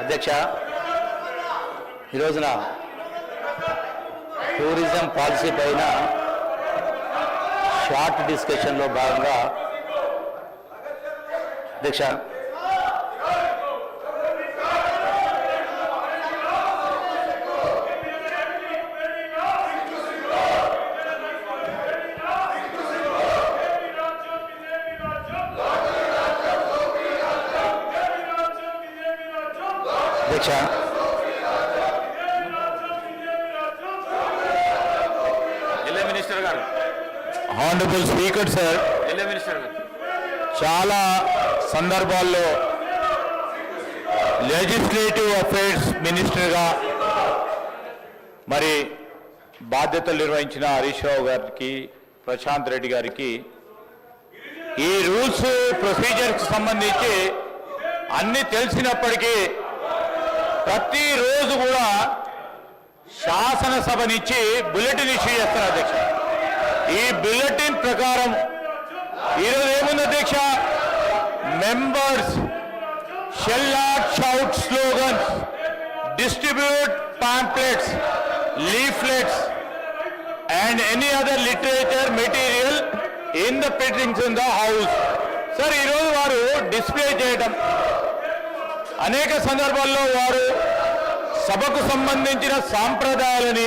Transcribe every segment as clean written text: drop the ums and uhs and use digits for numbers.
అధ్యక్ష, ఈ రోజున టూరిజం పాలసీ పైన షార్ట్ డిస్కషన్లో భాగంగా అధ్యక్ష మినిస్టర్ గారు, హానరబుల్ స్పీకర్ సార్, మినిస్టర్ గారు, చాలా సందర్భాల్లో లెజిస్లేటివ్ అఫైర్స్ మినిస్టర్గా మరి బాధ్యతలు నిర్వహించిన హరీష్ రావు గారికి, ప్రశాంత్ రెడ్డి గారికి ఈ రూల్స్ ప్రొసీజర్కి సంబంధించి అన్నీ తెలిసినప్పటికీ ప్రతిరోజు కూడా శాసనసభనిచ్చి బులెటిన్ ఇష్యూ చేస్తారు అధ్యక్ష. ఈ బులెటిన్ ప్రకారం ఈరోజు ఏముంది అధ్యక్ష? Members shall not shout slogans, distribute pamphlets, leaflets and any other literature material in the sittings in the house. Sir, ఈరోజు వారు డిస్ప్లే చేయడం, అనేక సందర్భాల్లో వారు సభకు సంబంధించిన సాంప్రదాయాలని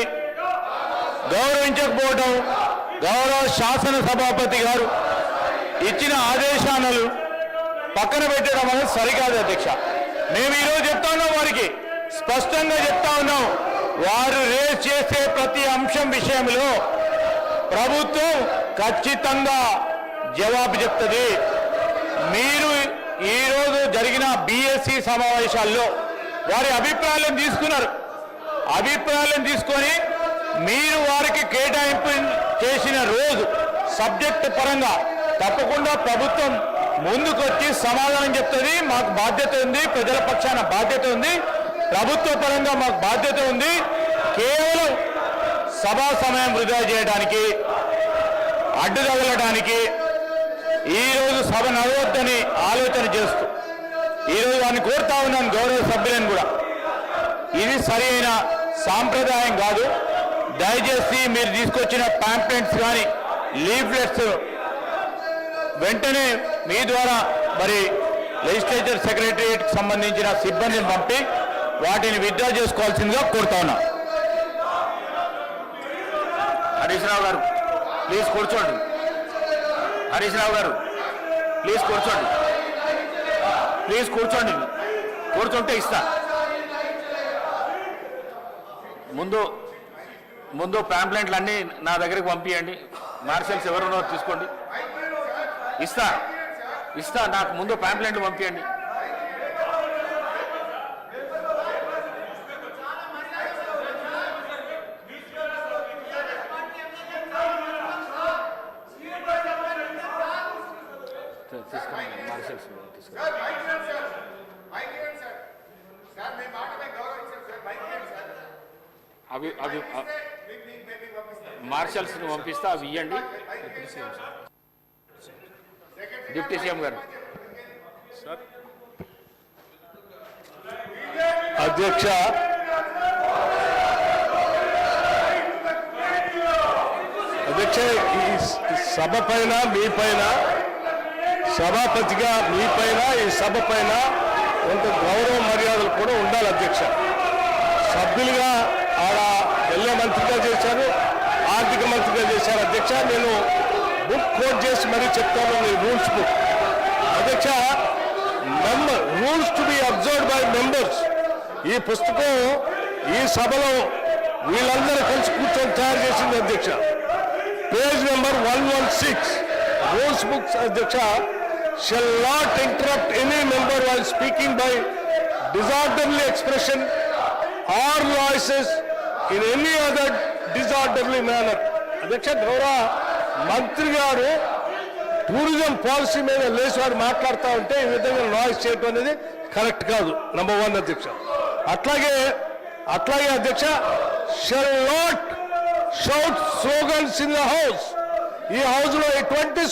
గౌరవించకపోవడం, గౌరవ శాసన సభాపతి గారు ఇచ్చిన ఆదేశాలను పక్కన పెట్టడం అనేది సరికాదు అధ్యక్ష. మేము ఈరోజు చెప్తా ఉన్నాం, వారికి స్పష్టంగా చెప్తా ఉన్నాం, వారు రేజ్ చేసే ప్రతి అంశం విషయంలో ప్రభుత్వం ఖచ్చితంగా జవాబు చెప్తుంది. మీరు ఈరోజు జరిగిన బీఎస్సీ సమావేశాల్లో వారి అభిప్రాయాలను తీసుకున్నారు. అభిప్రాయాలను తీసుకొని మీరు వారికి కేటాయింపు చేసిన రోజు సబ్జెక్టు పరంగా తప్పకుండా ప్రభుత్వం ముందుకొచ్చి సమాధానం చెప్తుంది. మాకు బాధ్యత ఉంది, ప్రజల పక్షాన బాధ్యత ఉంది, ప్రభుత్వ పరంగా మాకు బాధ్యత ఉంది. కేవలం సభా సమయం వృధా చేయడానికి, అడ్డు తగలడానికి ఈరోజు సభ నడవద్దని ఆలోచన చేస్తూ ఈరోజు వారిని కోరుతా ఉన్నాను, గౌరవ సభ్యులను కూడా, ఇది సరి అయిన సాంప్రదాయం కాదు. దయచేసి మీరు తీసుకొచ్చిన పాంప్లెట్స్ కానీ లీఫ్లెట్స్ వెంటనే మీ ద్వారా మరి లెజిస్లేచర్ సెక్రటరియట్కి సంబంధించిన సిబ్బందిని పంపి వాటిని విత్డ్రా చేసుకోవాల్సిందిగా కోరుతా ఉన్నా. హరీష్ రావు గారు ప్లీజ్ కూర్చోండి. హరీష్ రావు గారు ప్లీజ్ కూర్చోండి. ప్లీజ్ కూర్చోండి. కూర్చుంటే ఇస్తా. ముందు ప్యాంప్లెంట్లు అన్నీ నా దగ్గరికి పంపించండి. మార్షల్స్ ఎవరున్నారో తీసుకోండి. ఇస్తా. నాకు ముందు ప్యాంప్లెంట్లు పంపించండి. అవి మార్షల్స్ని పంపిస్తా, అవి ఇవ్వండి. డిప్యూటీ సీఎం గారు. అధ్యక్ష, ఈ సభ పైన మీ పైన, సభాపతిగా మీ పైన, ఈ సభ పైన కొంత గౌరవ మర్యాదలు కూడా ఉండాలి అధ్యక్ష. సభ్యులుగా ఆడ ఎల్ఏ మంత్రిగా చేశారు, ఆర్థిక మంత్రిగా చేశారు అధ్యక్ష. నేను బుక్ కోట్ చేసి మరీ చెప్తాను, రూల్స్ బుక్ అధ్యక్ష. Rules to be observed by members. ఈ పుస్తకం ఈ సభలో వీళ్ళందరూ కలిసి కూర్చొని తయారు చేసింది అధ్యక్ష. పేజ్ నెంబర్ 116 రూల్స్ బుక్స్ అధ్యక్ష. Shall not interrupt any member while speaking by disorderly expression are voices in any other disorderly manner. అధ్యక్ష, గౌరవ మంత్రి గారు టూరిజం పాలసీ మీద లేచి వారు మాట్లాడుతూ ఉంటే ఈ విధంగా నాయిస్ చేయడం అనేది కరెక్ట్ కాదు. నంబర్ 1 అధ్యక్ష. అట్లాగే అధ్యక్ష, shell not shout slogans in the house. ఈ హౌస్ లో ఎటువంటి